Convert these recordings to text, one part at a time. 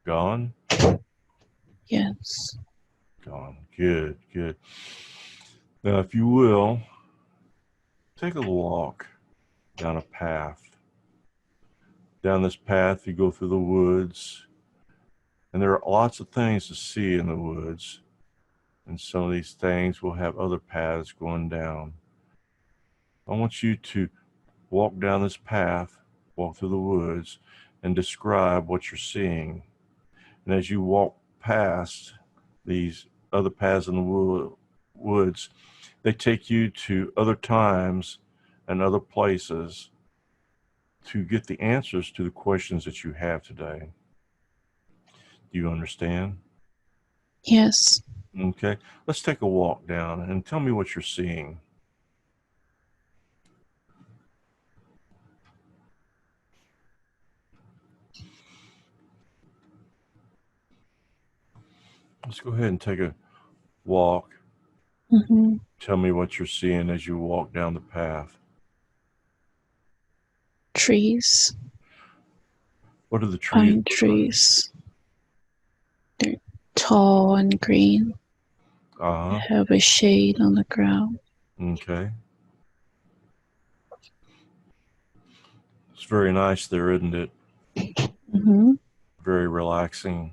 Gone? Yes. Gone. Good, good. Now, if you will, take a walk down a path. Down this path, you go through the woods, and there are lots of things to see in the woods. And some of these things will have other paths going down. I want you to walk down this path, walk through the woods, and describe what you're seeing. And as you walk past these other paths in the woods, they take you to other times and other places to get the answers to the questions that you have today. Do you understand? Yes. Okay, let's take a walk down and tell me what you're seeing. Let's go ahead and take a walk. Mm-hmm. Tell me what you're seeing as you walk down the path. Trees. What are the trees? Pine trees. They're tall and green. They have a shade on the ground. Okay. It's very nice there, isn't it? Mm-hmm. Very relaxing.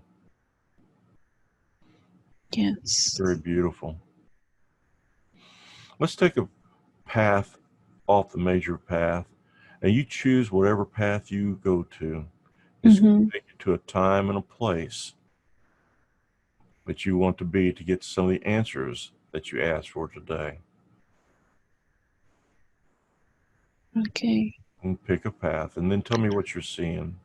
Yes. Very beautiful. Let's take a path off the major path, and you choose whatever path you go to. It's going to take you to a time and a place that you want to be to get some of the answers that you asked for today. Okay. And pick a path, and then tell me what you're seeing.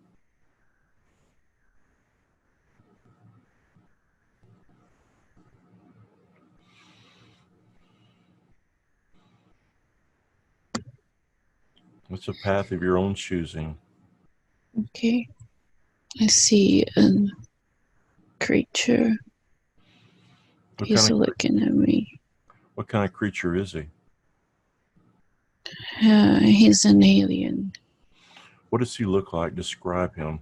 It's a path of your own choosing. Okay. I see a creature. He's looking at me. What kind of creature is he? He's an alien. What does he look like? Describe him.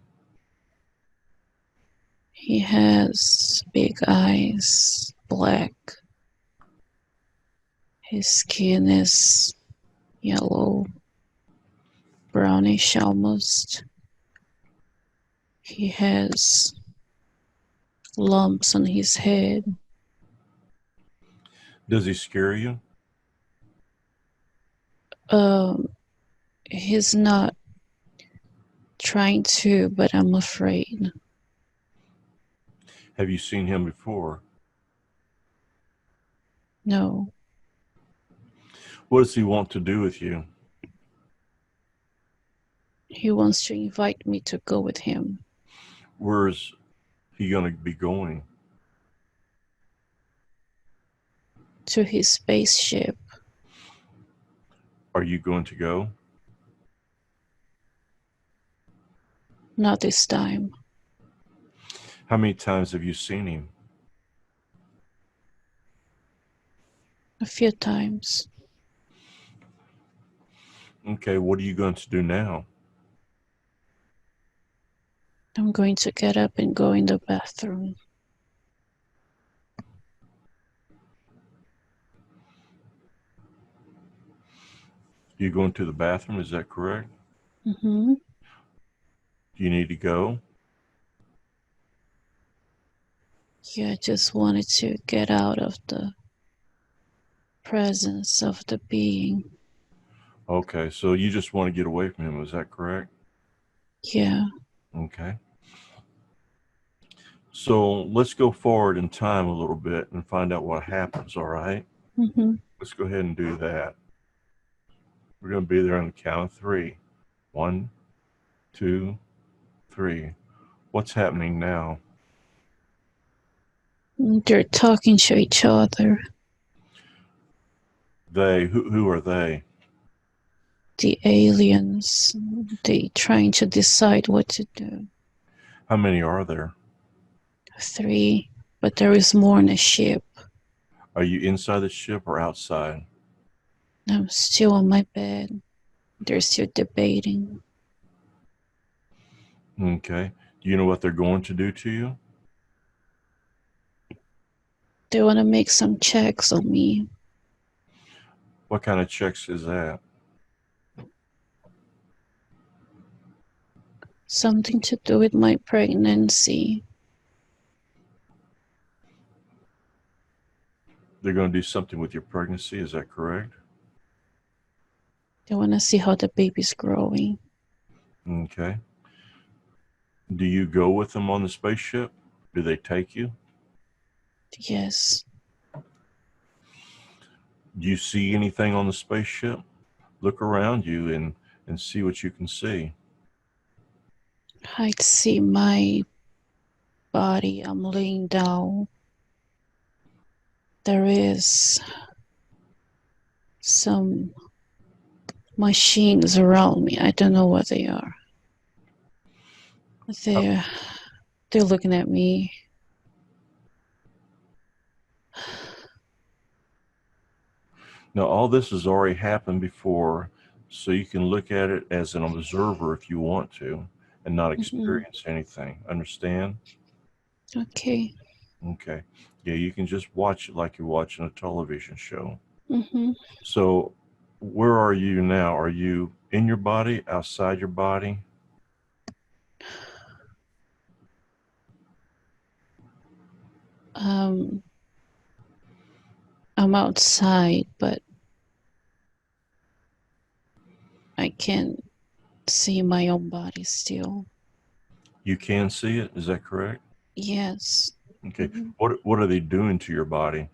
He has big eyes, black. His skin is yellow, brownish almost. He has lumps on his head. Does he scare you? He's not trying to, but I'm afraid. Have you seen him before? No. What does he want to do with you? He wants to invite me to go with him. Where is he going to be going? To his spaceship. Are you going to go? Not this time. How many times have you seen him? A few times. Okay, what are you going to do now? I'm going to get up and go in the bathroom. You're going to the bathroom, is that correct? Mm-hmm. Do you need to go? Yeah, I just wanted to get out of the presence of the being. Okay, so you just want to get away from him, is that correct? Yeah. Okay. So let's go forward in time a little bit and find out what happens, all right? Mm-hmm. Let's go ahead and do that. We're going to be there on the count of 3. 1, 2, 3. What's happening now? They're talking to each other. They, who are they? The aliens. They trying to decide what to do. How many are there? 3, but there is more on the ship. Are you inside the ship or outside? I'm still on my bed. They're still debating. Okay. Do you know what they're going to do to you? They want to make some checks on me. What kind of checks is that? Something to do with my pregnancy. They're going to do something with your pregnancy, is that correct? They want to see how the baby's growing. Okay. Do you go with them on the spaceship? Do they take you? Yes. Do you see anything on the spaceship? Look around you and see what you can see. I see my body. I'm laying down. There is some machines around me. I don't know what they are. They're looking at me. Now, all this has already happened before, so you can look at it as an observer if you want to and not experience anything. Understand? Okay. Okay. Yeah, you can just watch it like you're watching a television show. Mm-hmm. So, where are you now? Are you in your body, outside your body? I'm outside, but I can't see my own body still. You can see it, is that correct? Yes. Okay. What are they doing to your body?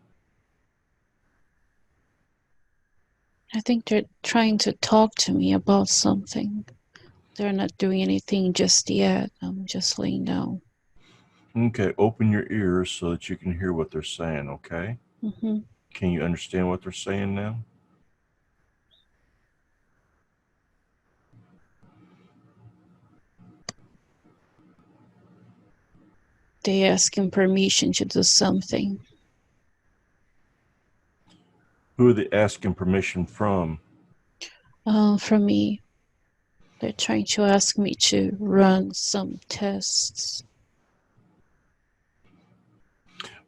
I think they're trying to talk to me about something. They're not doing anything just yet. I'm just laying down. Okay, open your ears so that you can hear what they're saying, okay? Can you understand what they're saying now? They asking permission to do something. Who are they asking permission from? From me. They're trying to ask me to run some tests.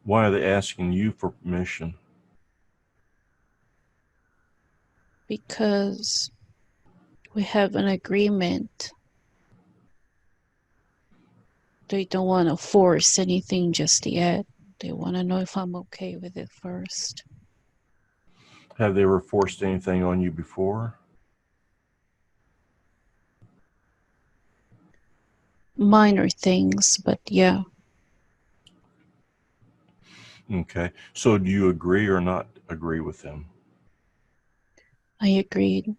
Why are they asking you for permission? Because we have an agreement. They don't want to force anything just yet. They want to know if I'm okay with it first. Have they ever forced anything on you before? Minor things, but yeah. Okay, so do you agree or not agree with them? I agreed.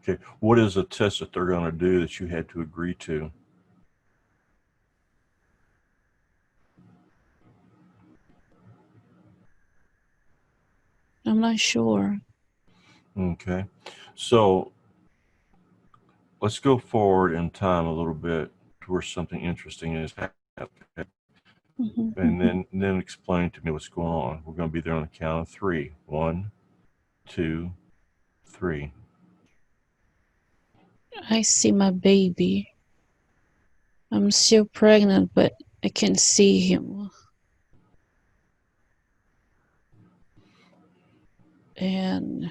Okay, what is a test that they're going to do that you had to agree to? I'm not sure. Okay, so let's go forward in time a little bit to where something interesting is happening. And then explain to me what's going on. We're going to be there on the count of 3. 1, 2, 3. I see my baby. I'm still pregnant, but I can see him. And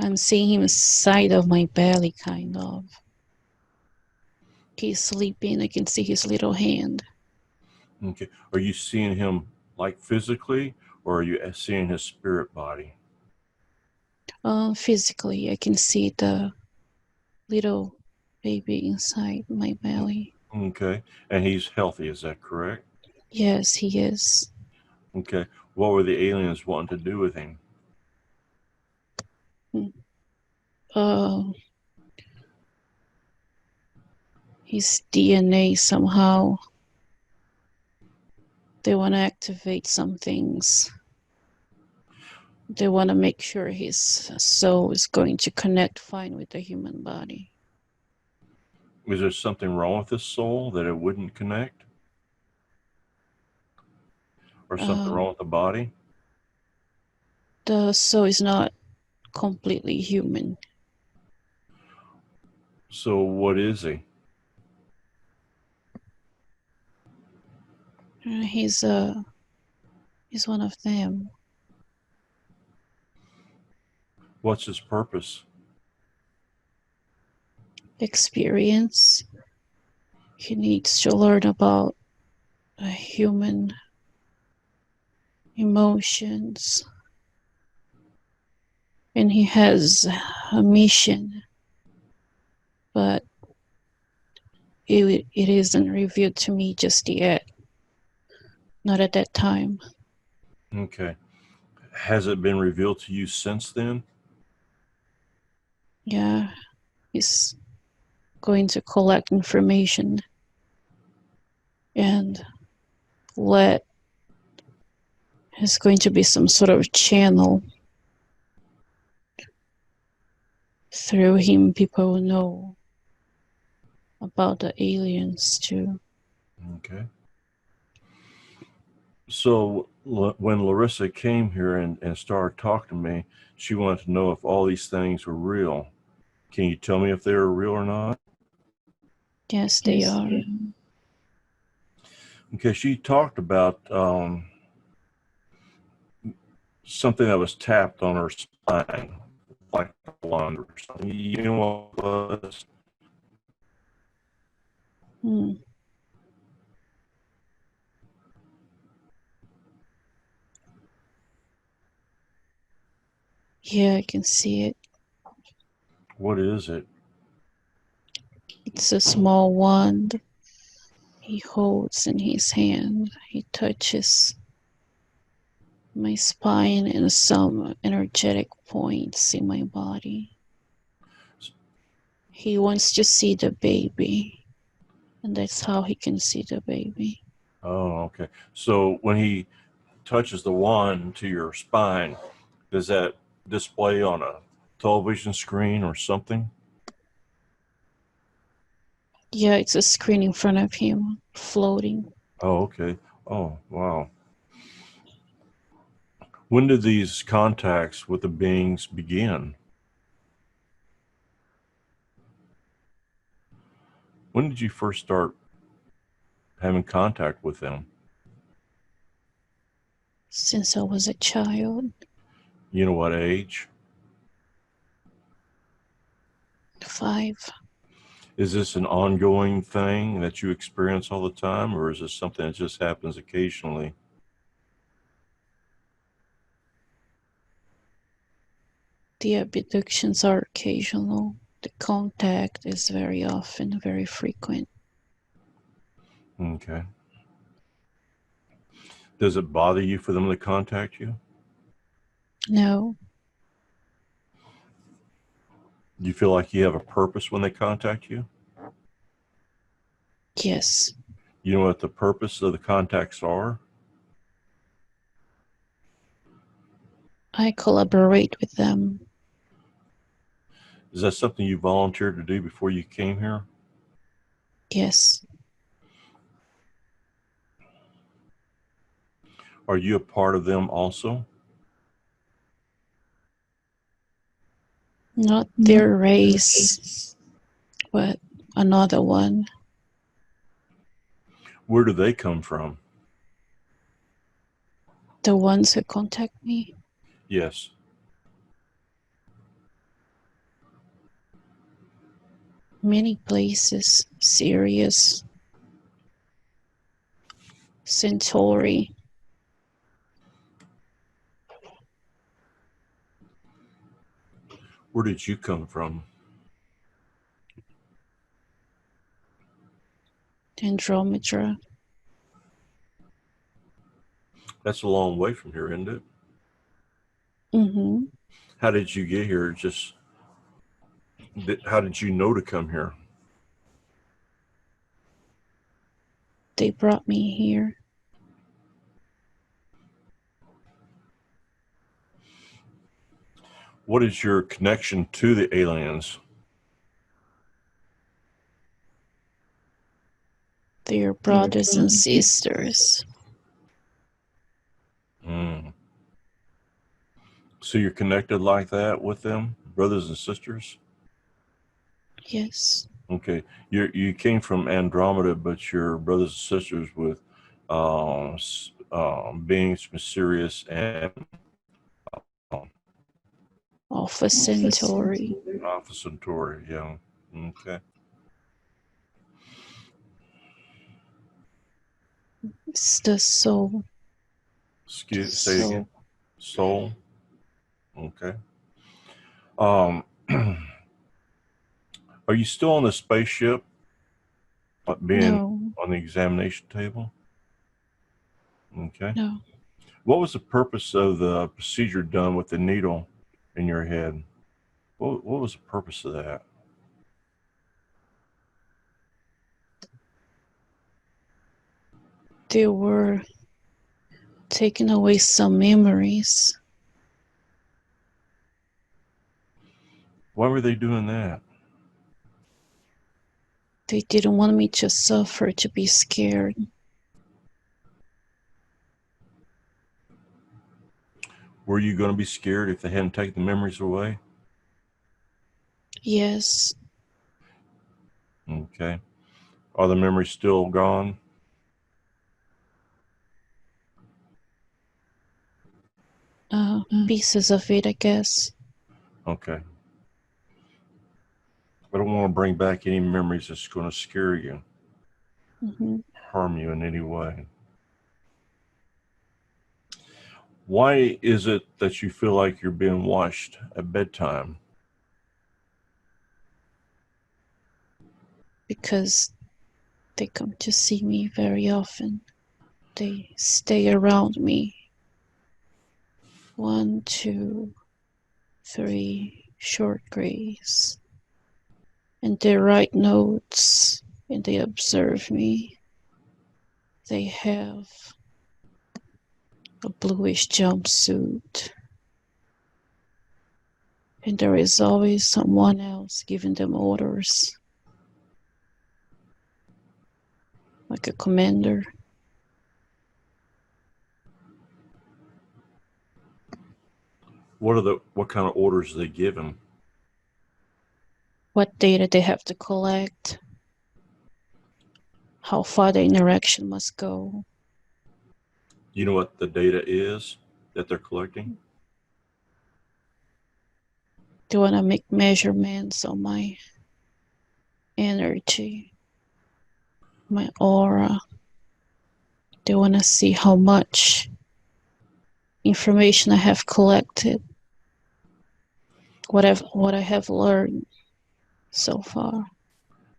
I'm seeing him inside of my belly, kind of. He's sleeping. I can see his little hand. Okay. Are you seeing him like physically, or are you seeing his spirit body? Physically, I can see the little baby inside my belly. Okay. And he's healthy, is that correct? Yes, he is. Okay. What were the aliens wanting to do with him? His DNA somehow. They want to activate some things. They want to make sure his soul is going to connect fine with the human body. Is there something wrong with his soul that it wouldn't connect? Or something wrong with the body? The soul is not completely human. So what is he? He's one of them. What's his purpose? Experience. He needs to learn about human emotions. And he has a mission, but it isn't revealed to me just yet. Not at that time. Okay. Has it been revealed to you since then? Yeah, he's going to collect information and there's going to be some sort of channel. Through him, people will know about the aliens too. Okay. So when Larissa came here and started talking to me, she wanted to know if all these things were real. Can you tell me if they were real or not? Yes, they are. Okay, she talked about something that was tapped on her spine, like a wand or something. You know what it was? Yeah, I can see it. What is it? It's a small wand he holds in his hand. He touches my spine and some energetic points in my body. He wants to see the baby, and that's how he can see the baby. Oh, okay. So when he touches the wand to your spine, does that display on a television screen or something? Yeah, it's a screen in front of him, floating. Oh, okay. Oh, wow. When did these contacts with the beings begin? When did you first start having contact with them? Since I was a child. You know what age? 5. Is this an ongoing thing that you experience all the time, or is this something that just happens occasionally? The abductions are occasional. The contact is very often, very frequent. Okay. Does it bother you for them to contact you? No. Do you feel like you have a purpose when they contact you? Yes. You know what the purpose of the contacts are? I collaborate with them. Is that something you volunteered to do before you came here? Yes. Are you a part of them also? Not their race, but another one. Where do they come from? The ones who contact me. Yes. Many places. Sirius, Centauri. Where did you come from? Andromeda. That's a long way from here, isn't it? Mm-hmm. How did you get here? How did you know to come here? They brought me here. What is your connection to the aliens? They're brothers and sisters. Mm. So you're connected like that with them, brothers and sisters? Yes. Okay. You came from Andromeda, but you're brothers and sisters with beings, mysterious, and Alpha Centauri. Alpha Centauri. Yeah. Okay. It's the soul. Say again. Soul. Okay. Are you still on the spaceship? Being No. on the examination table? Okay. No. What was the purpose of the procedure done with the needle in your head? What was the purpose of that? They were taking away some memories. Why were they doing that? They didn't want me to suffer, to be scared. Were you going to be scared if they hadn't taken the memories away? Yes. Okay. Are the memories still gone? Pieces of it, I guess. Okay. I don't want to bring back any memories that's going to scare you, harm you in any way. Why is it that you feel like you're being watched at bedtime? Because they come to see me very often. They stay around me. 1, 2, 3 short grays. And they write notes and they observe me. They have a bluish jumpsuit. And there is always someone else giving them orders. Like a commander. What kind of orders do they give him? What data they have to collect. How far the interaction must go. You know what the data is that they're collecting? They want to make measurements on my energy, my aura. They want to see how much information I have collected, what I have learned so far.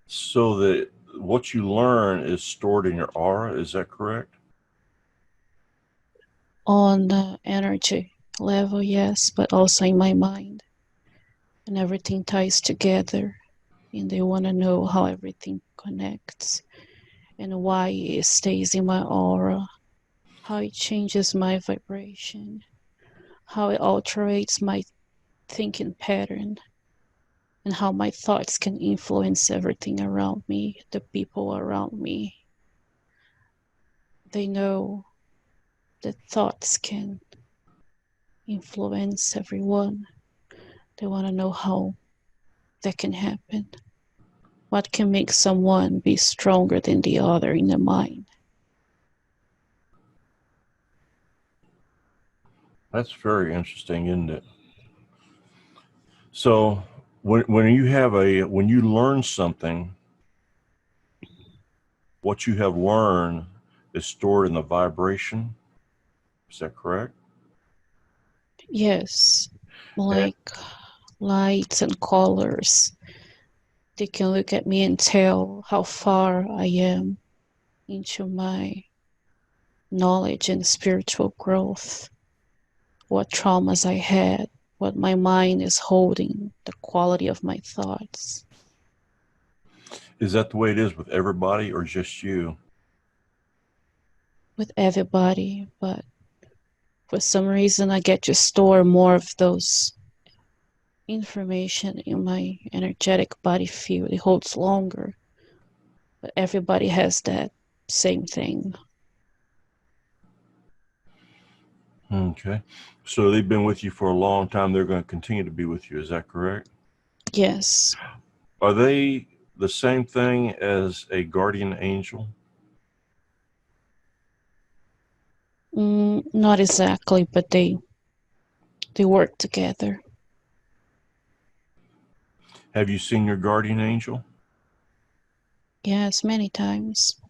So that what you learn is stored in your aura, is that correct? On the energy level, yes, but also in my mind. And everything ties together. And they want to know how everything connects and why it stays in my aura, how it changes my vibration, how it alterates my thinking pattern, and how my thoughts can influence everything around me, the people around me. They know that thoughts can influence everyone. They want to know how that can happen. What can make someone be stronger than the other in the mind? That's very interesting, isn't it? So when you learn something, what you have learned is stored in the vibration. Is that correct? Yes, like lights and colors. They can look at me and tell how far I am into my knowledge and spiritual growth, what traumas I had, what my mind is holding, the quality of my thoughts. Is that the way it is with everybody or just you? With everybody, but for some reason I get to store more of those information in my energetic body field. It holds longer, but everybody has that same thing. Okay. So they've been with you for a long time. They're going to continue to be with you. Is that correct? Yes. Are they the same thing as a guardian angel? Not exactly, but they work together. Have you seen your guardian angel? Yes, many times.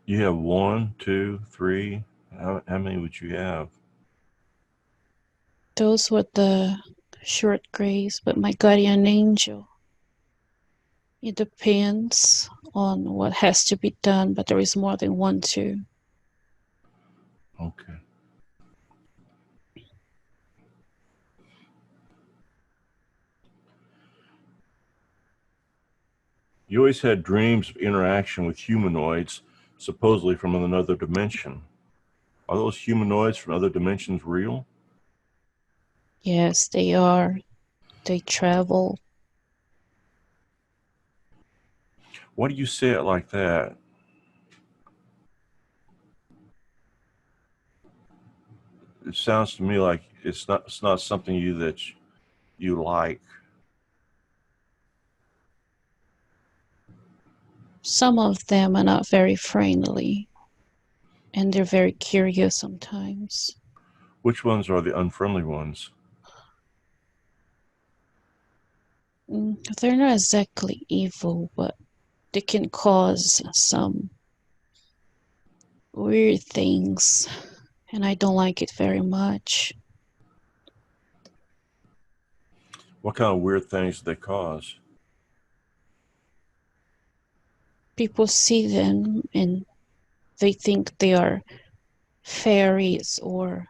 You have one, two, three. How many would you have? Those with the short grays, but my guardian angel, it depends on what has to be done, but there is more than one too. Okay. You always had dreams of interaction with humanoids, supposedly from another dimension. Are those humanoids from other dimensions real? Yes, they are. They travel. Why do you say it like that? It sounds to me like it's not something you like. Some of them are not very friendly, and they're very curious sometimes. Which ones are the unfriendly ones? They're not exactly evil, but they can cause some weird things, and I don't like it very much. What kind of weird things do they cause? People see them and they think they are fairies or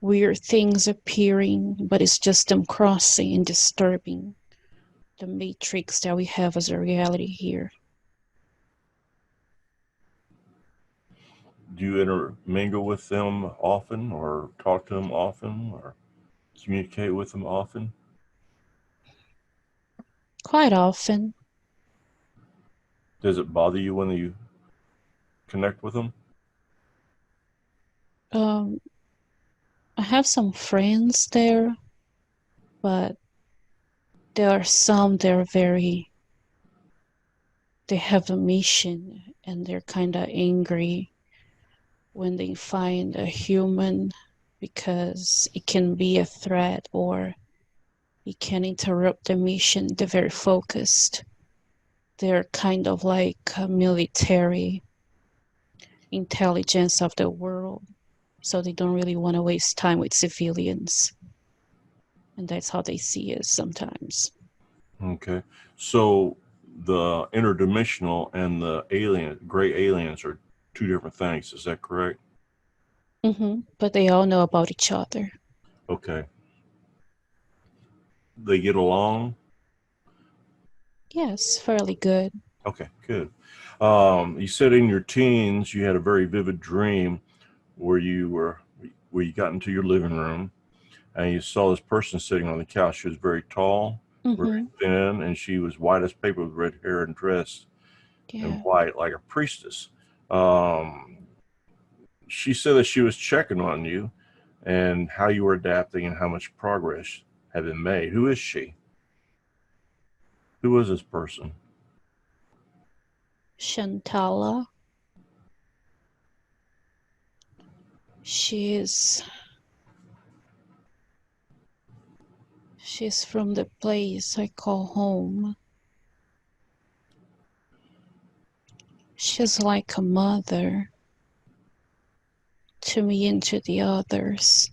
weird things appearing, but it's just them crossing and disturbing the matrix that we have as a reality here. Do you intermingle with them often, or talk to them often, or communicate with them often? Quite often. Does it bother you when you connect with them? Um, I have some friends there, but there are some that are they have a mission and they're kind of angry when they find a human because it can be a threat or it can interrupt the mission. They're very focused. They're kind of like a military intelligence of the world, so they don't really want to waste time with civilians. And that's how they see us sometimes. Okay. So the interdimensional and the gray aliens are two different things. Is that correct? But they all know about each other. Okay. They get along? Yes, fairly good. Okay, good. You said in your teens you had a very vivid dream where you got into your living room and you saw this person sitting on the couch. She was very tall, very Mm-hmm. thin, and she was white as paper with red hair and dressed in Yeah. white like a priestess. Um, she said that she was checking on you and how you were adapting and how much progress had been made. Who is she? Who is this person? Shantala. She's she's from the place I call home. She's like a mother to me and to the others.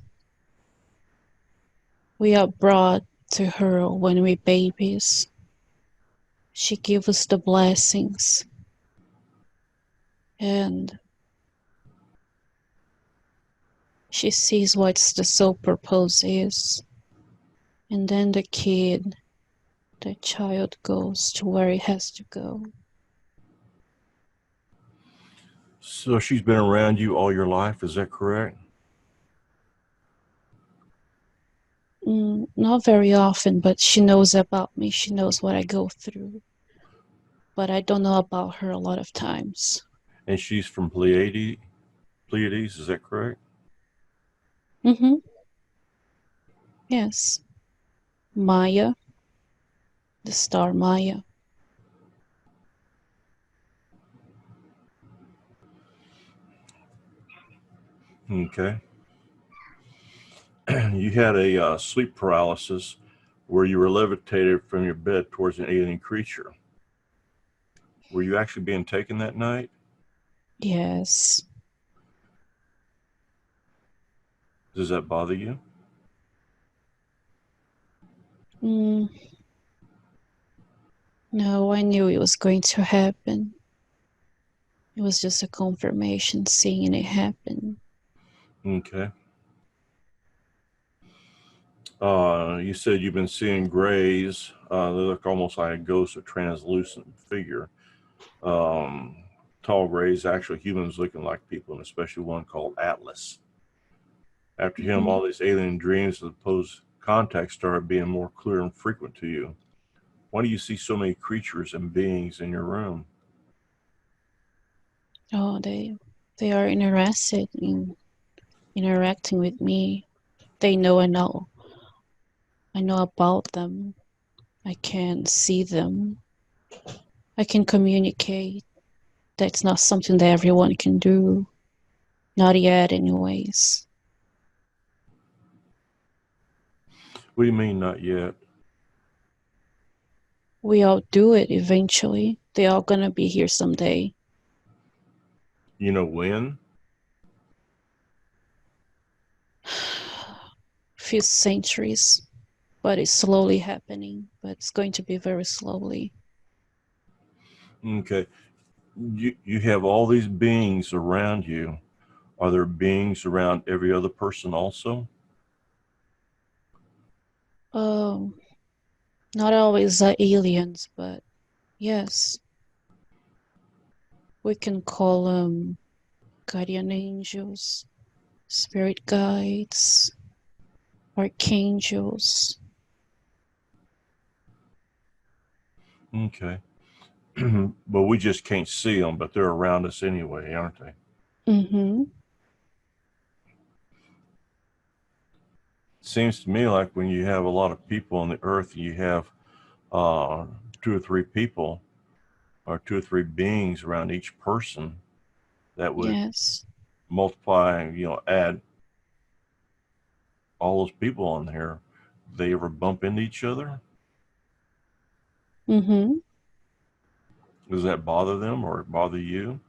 We are brought to her when we babies. She gives us the blessings and she sees what the soul purpose is. And then the child goes to where it has to go. So she's been around you all your life, is that correct? Not very often, but she knows about me. She knows what I go through. But I don't know about her a lot of times. And she's from Pleiades, is that correct? Mm-hmm. Yes. Maya, the star Maya. Okay. You had a sleep paralysis where you were levitated from your bed towards an alien creature. Were you actually being taken that night? Yes. Does that bother you? Mm, no, I knew it was going to happen. It was just a confirmation seeing it happen. Okay. You said you've been seeing grays. They look almost like a ghost or translucent figure. Um, Tall grays, actually humans looking like people, and especially one called Atlas. After him, Mhm. all these alien dreams of opposed contact started being more clear and frequent to you. Why do you see so many creatures and beings in your room? Oh, they are interested in interacting with me. They know I know. I know about them. I can see them. I can communicate. That's not something that everyone can do. Not yet, anyways. What do you mean, not yet? We all do it eventually. They all gonna be here someday. You know when? Few centuries, but it's slowly happening. But it's going to be very slowly. Okay. You have all these beings around you. Are there beings around every other person also? Um, Not always aliens, but yes, we can call them guardian angels, spirit guides, archangels. Okay. But we just can't see them, but they're around us anyway, aren't they? Mm-hmm. Seems to me like when you have a lot of people on the earth, you have uh, two or three people or two or three beings around each person that would Yes. multiply, add all those people on here. They ever bump into each other? Mm-hmm. Does that bother them or bother you?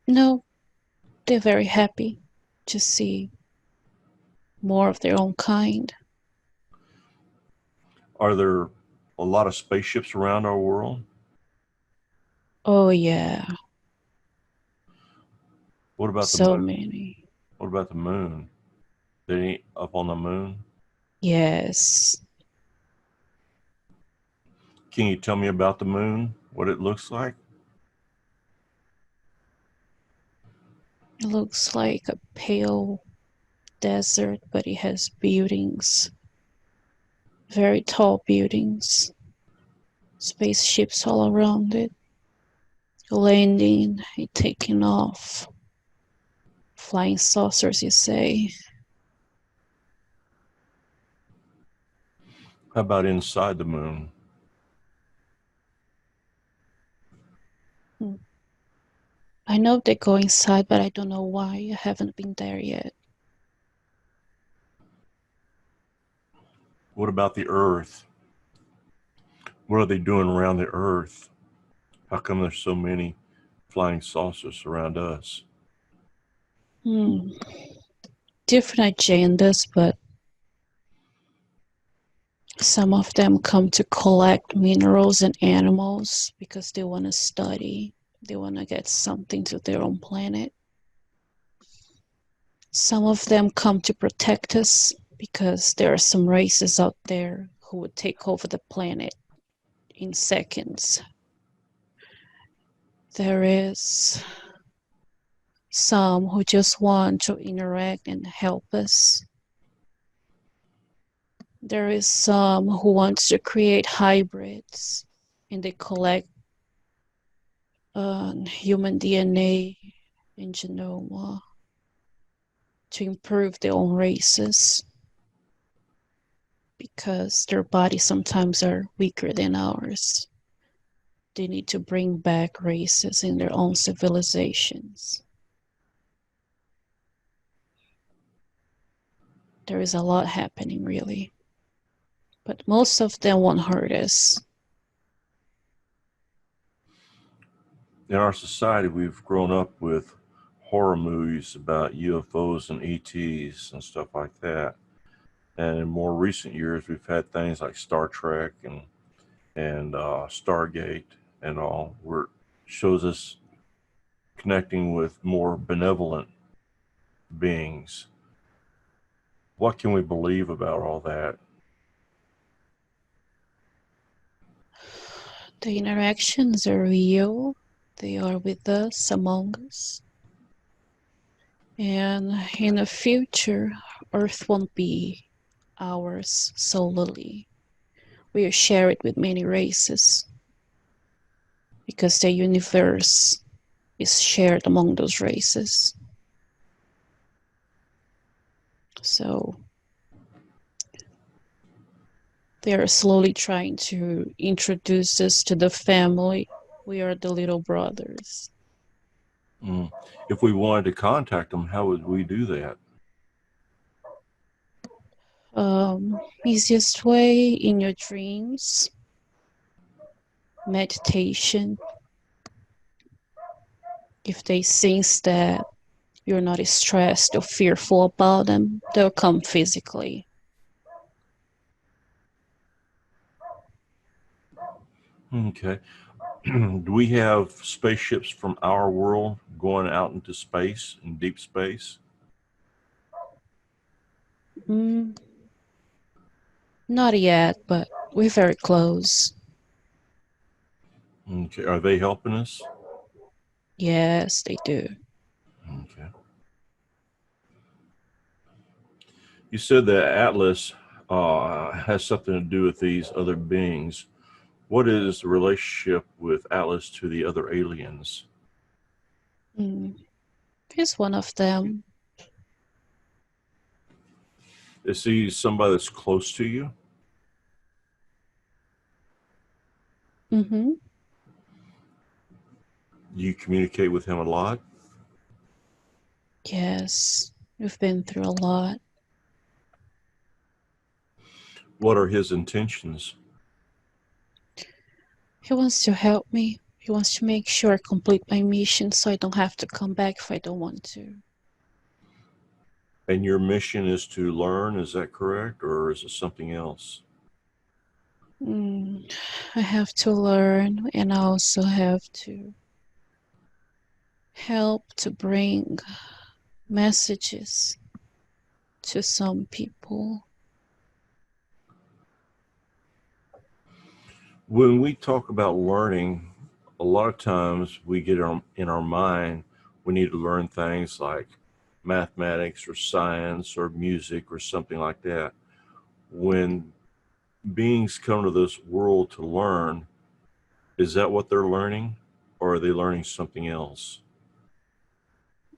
No, they're very happy to see more of their own kind. Are there a lot of spaceships around our world? Oh yeah, What about the so moon? many. What about the moon? They ain't up on the moon? Yes. Can you tell me about the moon? What it looks like? It looks like a pale desert, but it has buildings, very tall buildings, spaceships all around it, landing, it taking off, flying saucers, you say. How about inside the moon? Hmm. I know they go inside, but I don't know why. I haven't been there yet. What about the earth? What are they doing around the earth? How come there's so many flying saucers around us? Hmm. Different agendas, but some of them come to collect minerals and animals because they want to study. They want to get something to their own planet. Some of them come to protect us because there are some races out there who would take over the planet in seconds. There is some who just want to interact and help us. There is some who wants to create hybrids and they collect human DNA and genome to improve their own races because their bodies sometimes are weaker than ours. They need to bring back races in their own civilizations. There is a lot happening, really. But most of them won't hurt us. In our society, we've grown up with horror movies about UFOs and ETs and stuff like that. And in more recent years, we've had things like Star Trek and Stargate and all, where it shows us connecting with more benevolent beings. What can we believe about all that? The interactions are real. They are with us, among us. And in the future, Earth won't be ours solely. We will share it with many races because the universe is shared among those races. So they are slowly trying to introduce us to the family. We are the little brothers. If we wanted to contact them, how would we do that? Easiest way in your dreams, meditation. If they sense that you're not stressed or fearful about them, they'll come physically. Okay. Do we have spaceships from our world going out into space, in deep space? Not yet, but we're very close. Okay. Are they helping us? Yes, they do. Okay. You said that Atlas has something to do with these other beings. What is the relationship with Atlas to the other aliens? He's one of them. Is he somebody that's close to you? Mm-hmm. Do you communicate with him a lot? Yes, we've been through a lot. What are his intentions? He wants to help me. He wants to make sure I complete my mission so I don't have to come back if I don't want to. And your mission is to learn, is that correct? Or is it something else? I have to learn, and I also have to help to bring messages to some people. When we talk about learning, a lot of times we get in our mind, we need to learn things like mathematics or science or music or something like that. When beings come to this world to learn, is that what they're learning, or are they learning something else?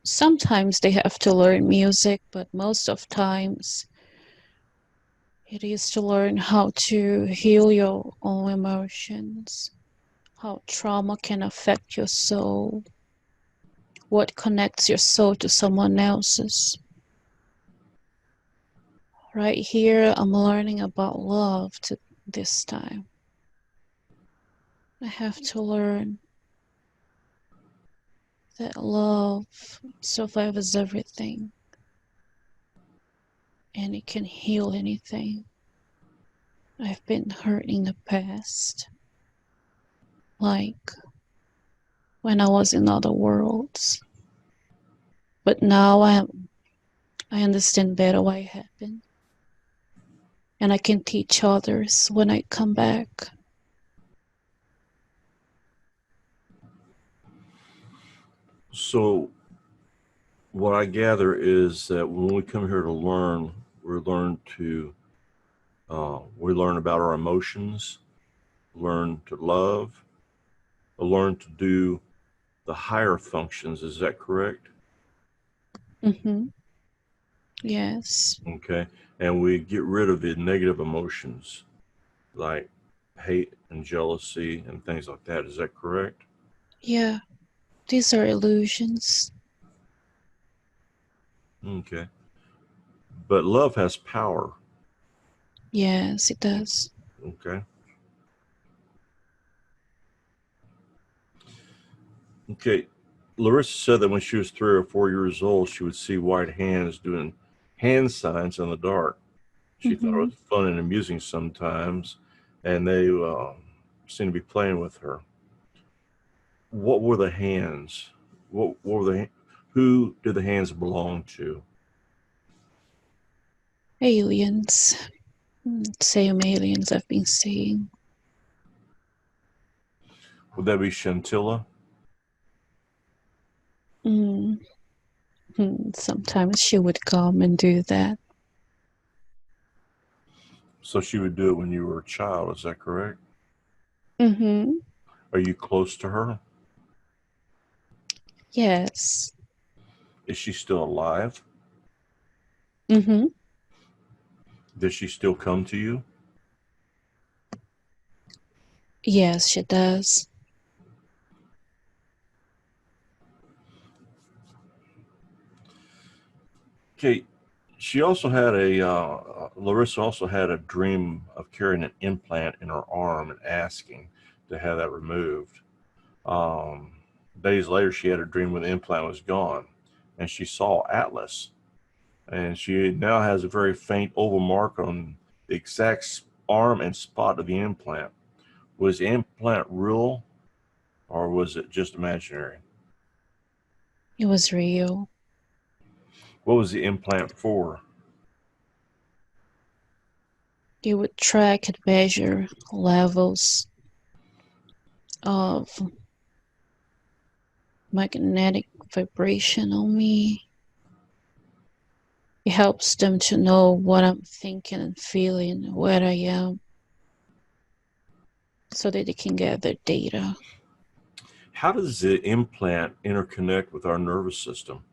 Sometimes they have to learn music, but most of times it is to learn how to heal your own emotions, how trauma can affect your soul, what connects your soul to someone else's. Right here, I'm learning about love this time. I have to learn that love survives everything and it can heal anything. I've been hurt in the past, like when I was in other worlds. But now I understand better why it happened. And I can teach others when I come back. So, what I gather is that when we come here to learn, we learn about our emotions, learn to love, learn to do the higher functions. Is that correct? Mm-hmm. Yes. Okay. And we get rid of the negative emotions like hate and jealousy and things like that. Is that correct? Yeah. These are illusions. Okay. But love has power. Yes, it does. Okay. Okay. Larissa said that when she was 3 or 4 years old, she would see white hands doing hand signs in the dark. She thought it Mm-hmm. was fun and amusing sometimes, and they seemed to be playing with her. What were the hands? What were the? Who did the hands belong to? Aliens. Same aliens I've been seeing. Would that be Chantilla? Mm. Sometimes she would come and do that. So she would do it when you were a child. Is that correct? Mm-hmm. Are you close to her? Yes. Is she still alive? Mm-hmm. Does she still come to you? Yes, she does. Okay. She also had Larissa also had a dream of carrying an implant in her arm and asking to have that removed. Um, Days later, she had a dream when the implant was gone, and she saw Atlas. And she now has a very faint oval mark on the exact arm and spot of the implant. Was the implant real, or was it just imaginary? It was real. What was the implant for? It would track and measure levels of magnetic vibration on me. It helps them to know what I'm thinking and feeling, where I am, so that they can gather data. How does the implant interconnect with our nervous system?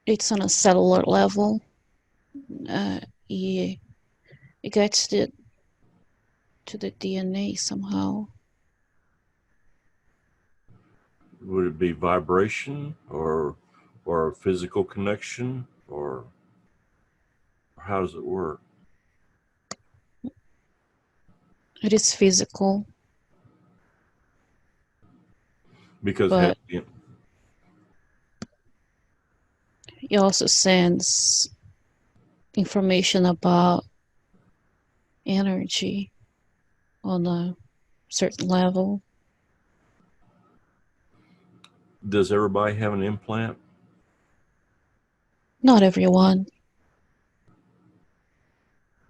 It's on a cellular level. Uh, it, it gets to the DNA somehow. Would it be vibration or physical connection, or how does it work? It is physical, Because but it also sends information about energy on a certain level. does everybody have an implant? Not everyone.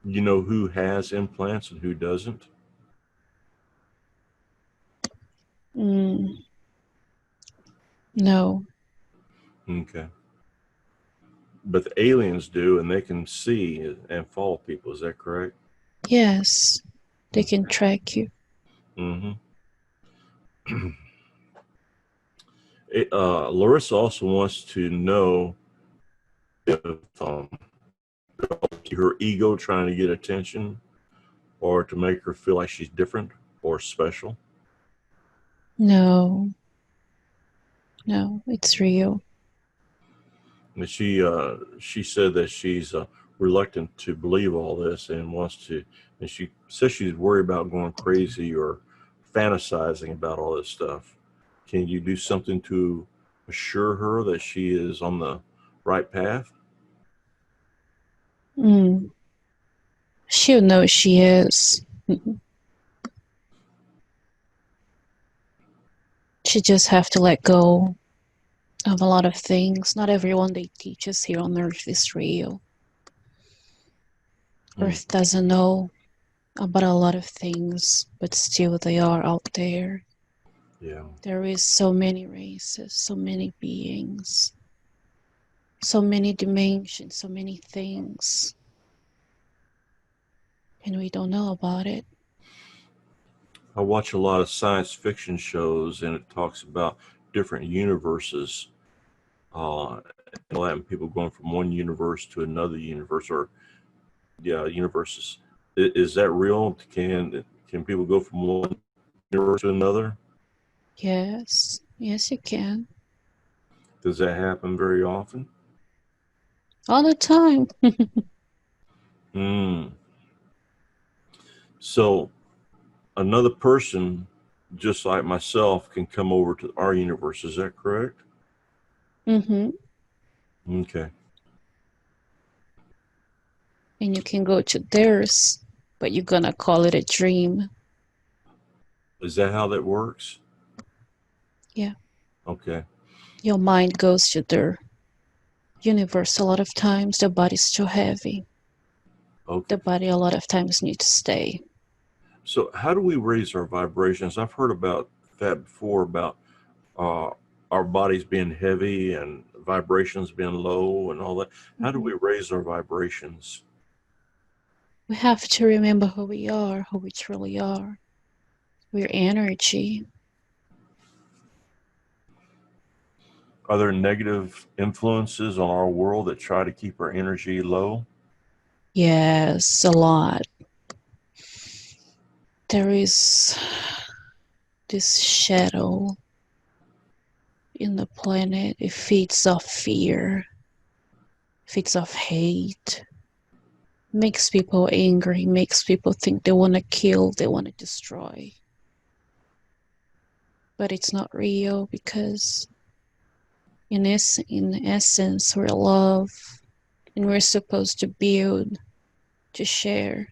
You know who has implants and who doesn't? Mm, no. Okay. But the aliens do, and they can see and follow people. Is that correct? Yes, they can track you. Mm-hmm. Larissa also wants to know if her ego trying to get attention or to make her feel like she's different or special. No, no, it's real. And she said that she's reluctant to believe all this and wants to, and she says she's worried about going crazy or fantasizing about all this stuff. Can you do something to assure her that she is on the right path? Mm, she'll know she is. She just have to let go of a lot of things. Not everyone they teach us here on Earth is real. Earth doesn't know about a lot of things, but still they are out there. Yeah. There is so many races, so many beings, so many dimensions, so many things, and we don't know about it. I watch a lot of science fiction shows, and it talks about different universes, and people going from one universe to another universe, or universes. Is that real? Can people go from one universe to another? Yes, yes, you can. Does that happen very often? All the time. Mm. So another person, just like myself, can come over to our universe. Is that correct? Mm-hmm. Okay. And you can go to theirs, but you're gonna call it a dream. Is that how that works? Yeah. Okay. Your mind goes to their universe. A lot of times the body's too heavy. Okay. The body a lot of times needs to stay. So how do we raise our vibrations? I've heard about that before, about uh, our bodies being heavy and vibrations being low and all that. How do Mm-hmm. we raise our vibrations? We have to remember who we are, who we truly are. We're energy. Are there negative influences on our world that try to keep our energy low? Yes, a lot. There is this shadow in the planet. It feeds off fear, feeds off hate, makes people angry, makes people think they want to kill, they want to destroy. But it's not real because in essence, we're love and we're supposed to build, to share.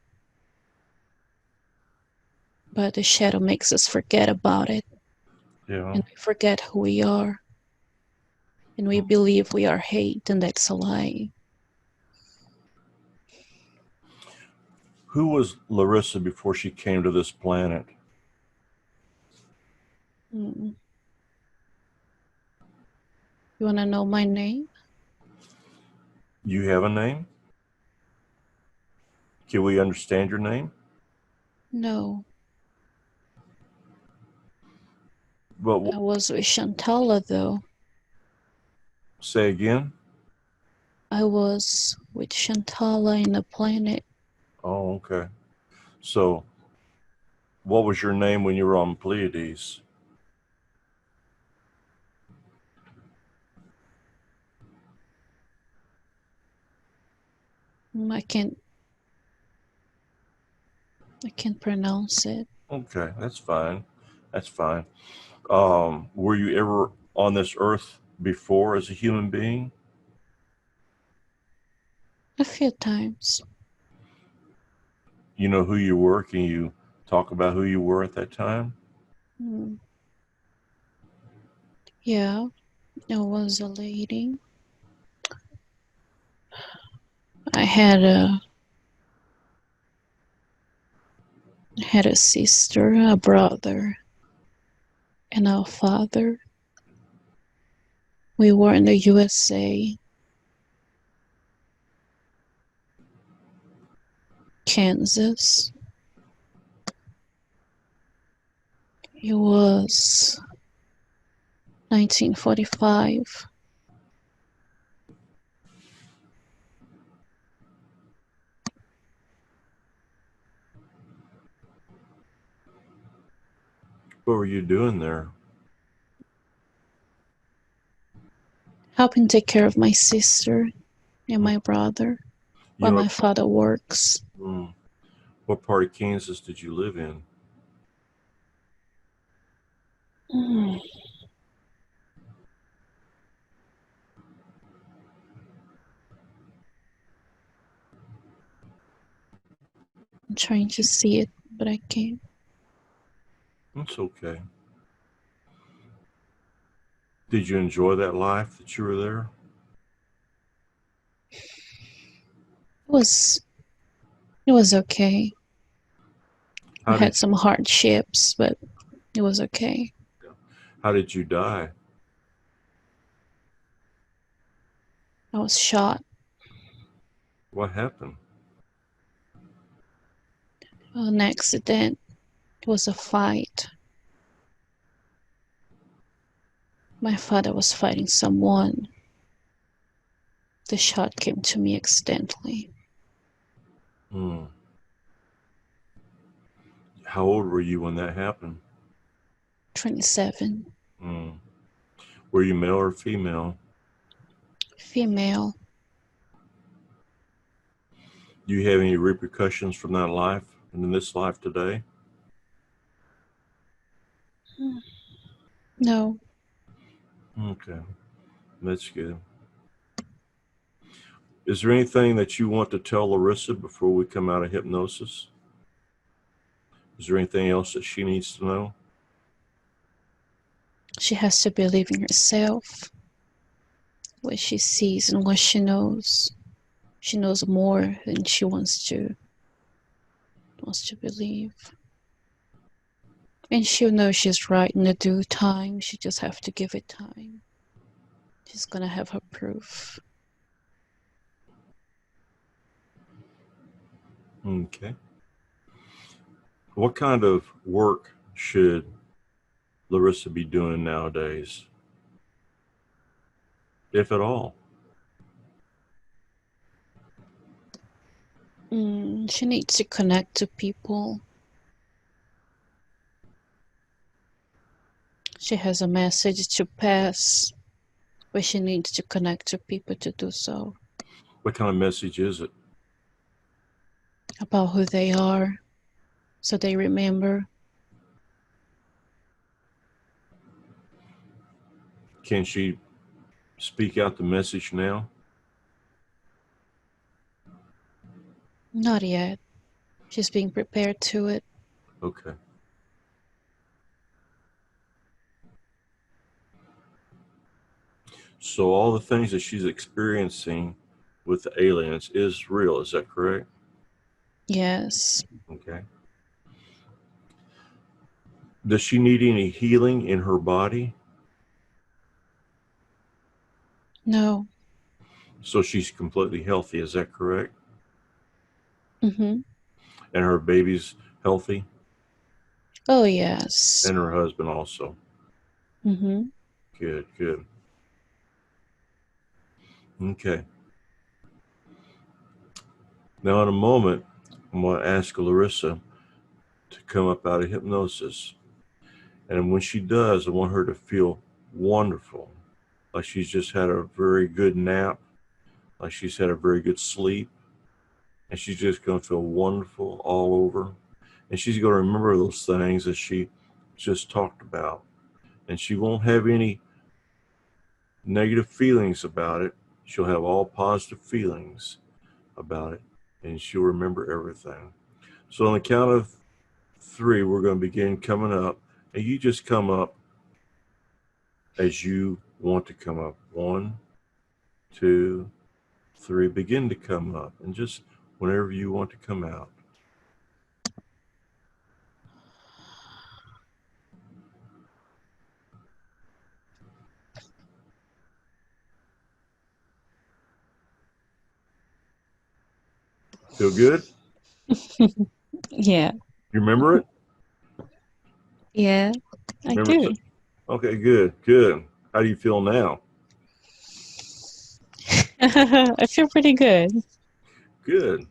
But the shadow makes us forget about it Yeah. and we forget who we are and we believe we are hate, and that's a lie. Who was Larissa before she came to this planet? Mm. You want to know my name? You have a name? Can we understand your name? No, But I was with Shantala though. say again? I was with Shantala in the planet. Oh, okay. So what was your name when you were on Pleiades? I can't pronounce it. Okay, that's fine. That's fine. Were you ever on this earth before as a human being? A few times. You know who you were? Can you talk about who you were at that time? Mm. Yeah, I was a lady. I had a sister, a brother, and a father. We were in the USA, Kansas. It was 1945. What were you doing there? Helping take care of my sister and Mm. my brother You while know my father works. what part of Kansas did you live in? Mm. I'm trying to see it, but I can't. It's okay. Did you enjoy that life that you were there? Was it was okay. We How did had some hardships, but it was okay. how did you die? I was shot. What happened? An accident. It was a fight. My father was fighting someone. The shot came to me accidentally. Hmm. How old were you when that happened? 27. Hmm. Were you male or female? Female. Do you have any repercussions from that life and in this life today? No. Okay, that's good. Is there anything that you want to tell Larissa before we come out of hypnosis? Is there anything else that she needs to know? She has to believe in herself, what she sees and what she knows. She knows more than she wants to believe. And she'll know she's right in the due time. She just have to give it time. She's gonna have her proof. Okay. What kind of work should Larissa be doing nowadays, if at all? She needs to connect to people. She has a message to pass, but she needs to connect to people to do so. What kind of message is it? About who they are, so they remember. Can she speak out the message now? Not yet. She's being prepared to it. Okay. So all the things that she's experiencing with the aliens is real, is that correct? Yes. Okay. Does she need any healing in her body? No. So she's completely healthy, is that correct? Mm-hmm. And her baby's healthy? Oh, yes. And her husband also? Mm-hmm. Good, good. Okay. Now in a moment, I'm going to ask Larissa to come up out of hypnosis. And when she does, I want her to feel wonderful, like she's just had a very good nap, like she's had a very good sleep, and she's just going to feel wonderful all over. And she's going to remember those things that she just talked about. And she won't have any negative feelings about it. She'll have all positive feelings about it, and she'll remember everything. So on the count of 3, we're going to begin coming up, and you just come up as you want to come up. 1, 2, 3. Begin to come up, and just whenever you want to come out. Feel good? Yeah. You remember it? Yeah, I Remember do. it? Okay, good, good. How do you feel now? I feel pretty good. Good.